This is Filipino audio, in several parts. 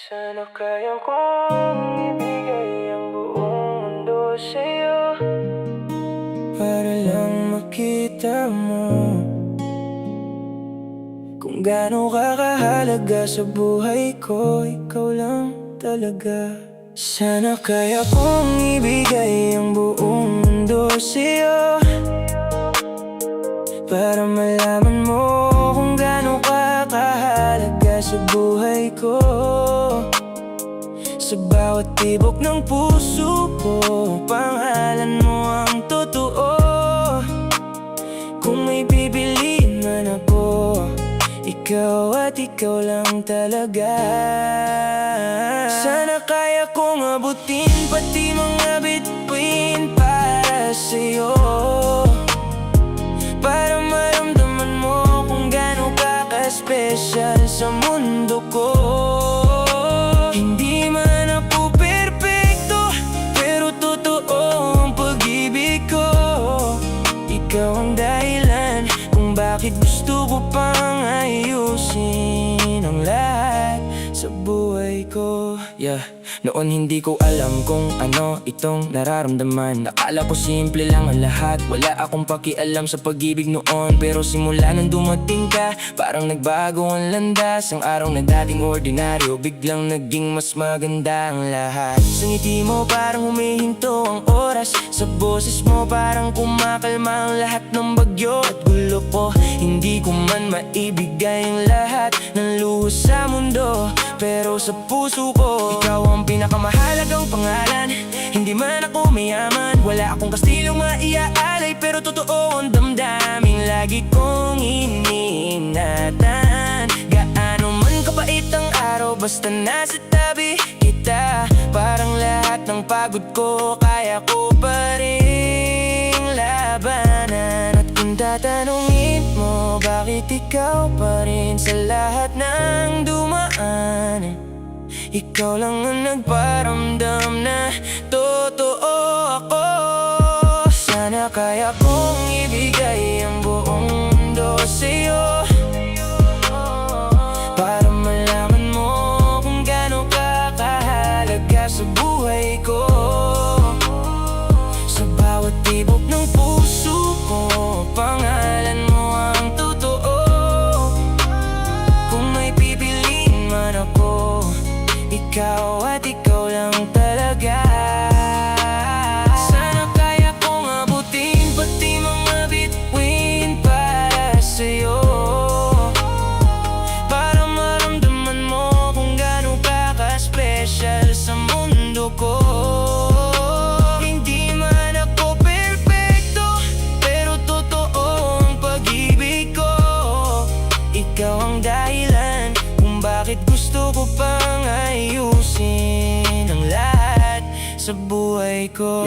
Sana kaya kong ibigay ang buong mundo sa'yo, para lang makita mo kung gaano ka kahalaga sa buhay ko. Ikaw lang talaga. Sana kaya kong ibigay ang buong mundo sa'yo, para malaman mo kung gaano ka kahalaga sa buhay ko. Sa bawat tibok ng puso ko, pangalan mo ang totoo. Kung may pipiliin man ako, ikaw at ikaw lang talaga. Sana kaya kong abutin pati mga bituin para sa'yo, para maramdaman mo kung gaano ka ka-special sa mundo ko. Hindi man ako perpekto, pero totoo ang pag-ibig ko. Ikaw ang dahilan kung bakit gusto ko pang ayusin ang lahat sa buhay ko. Noon hindi ko alam kung ano itong nararamdaman. Akala ko simple lang ang lahat, wala akong pakialam sa pag-ibig noon. Pero simula nang dumating ka, parang nagbago ang landas. Ang araw na dating ordinaryo, biglang naging mas maganda ang lahat. Sa ngiti mo parang humihinto ang oras, sa boses mo parang kumakalma ang lahat ng bagyo at gulo ko. Hindi ko man maibigay ang lahat ng luho sa mundo, pero sa puso ko, ikaw ang pinakamahalagang pangalan. Hindi man ako mayaman, wala akong kastilong maiaalay, pero totoo ang damdamin lagi kong iniingatan. Gaano man kapait ang araw, basta nasa tabi kita, parang lahat ng pagod ko kaya ko pa rin labanan. At kung tatanungin mo bakit ikaw pa rin sa lahat ng dumaan, ikaw lang ang nagparamdam na totoo ako. Sana kaya kong ibigay ang buong mundo sa'yo, para malaman mo kung gaano ka kahalaga sa buhay ko. Sa bawat tibok ng puso ko, pangalan mo ang totoo. Kung may pipiliin man ako, ikaw at ikaw lang talaga. Sana kaya kong abutin pati mga bituin para sa'yo, para maramdaman mo kung gaano ka ka-special sa mundo ko. Hindi man ako perfecto, pero totoo ang pag-ibig ko. Ikaw ang dahilan kung bakit gusto ko pang ayusin ang lahat sa buhay ko.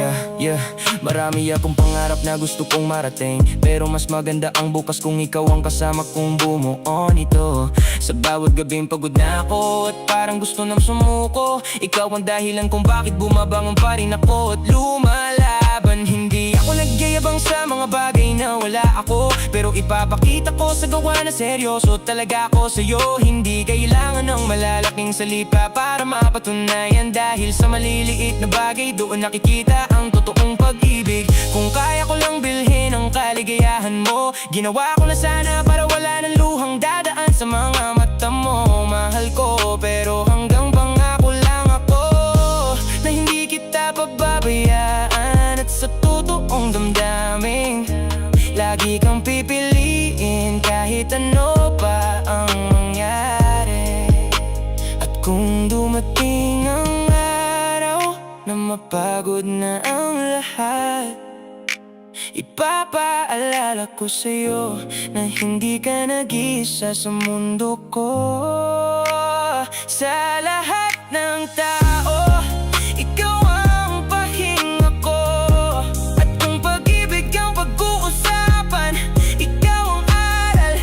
Marami akong pangarap na gusto kong marating, pero mas maganda ang bukas kung ikaw ang kasama kong bumuo nito. Sa bawat gabing pagod na ako at parang gusto nang sumuko, ikaw ang dahilan kung bakit bumabangon pa rin ako at lumalaban. Hindi ako nagyayabang sa mga bagay na wala ako, pero ipapakita ko sa gawa na seryoso talaga ako sa'yo. Hindi kailangan ng malalaking salita para mapatunayan, dahil sa maliliit na bagay doon nakikita ang totoong pag-ibig. Kung kaya ko lang bilhin ang kaligayahan mo, ginawa ko na sana para wala ng luhang dadaan sa mga mata mo. Mahal ko pero hanggang pangako lang ako na hindi kita pababayaan. At sa totoong damdamin, lagi kang pipiliin kahit ano pa ang mangyari. At kung dumating ang araw na mapagod na ang lahat, ipapaalala ko sa'yo na hindi ka nag-isa sa mundo ko. Sa lahat ng tao, ikaw ang pahinga ko. At kung pag-ibig ang pag-uusapan, ikaw ang aral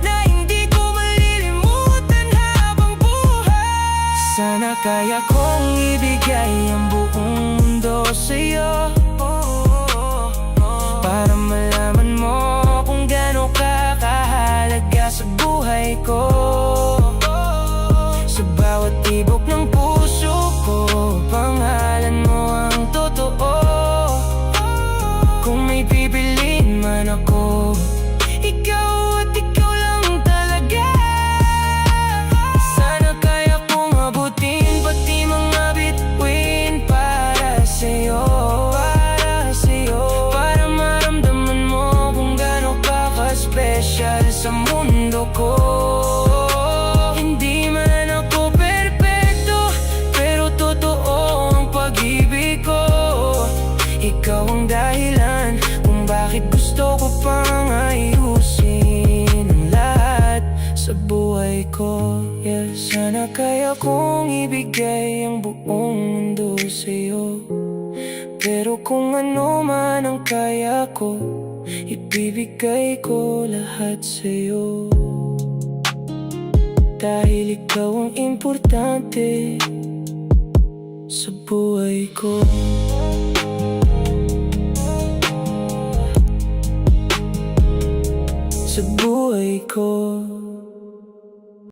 na hindi ko malilimutan habang buhay. Sana kaya kong ibigay ang buong mundo sa'yo, para malaman mo kung gaano ka kahalaga sa buhay ko. Sa bawat tibok ng ko, yeah. Sana kaya kong ibigay ang buong mundo sa'yo, pero kung ano man ang kaya ko, ibibigay ko lahat sa'yo. Dahil ikaw ang importante sa buhay ko. Sa buhay ko.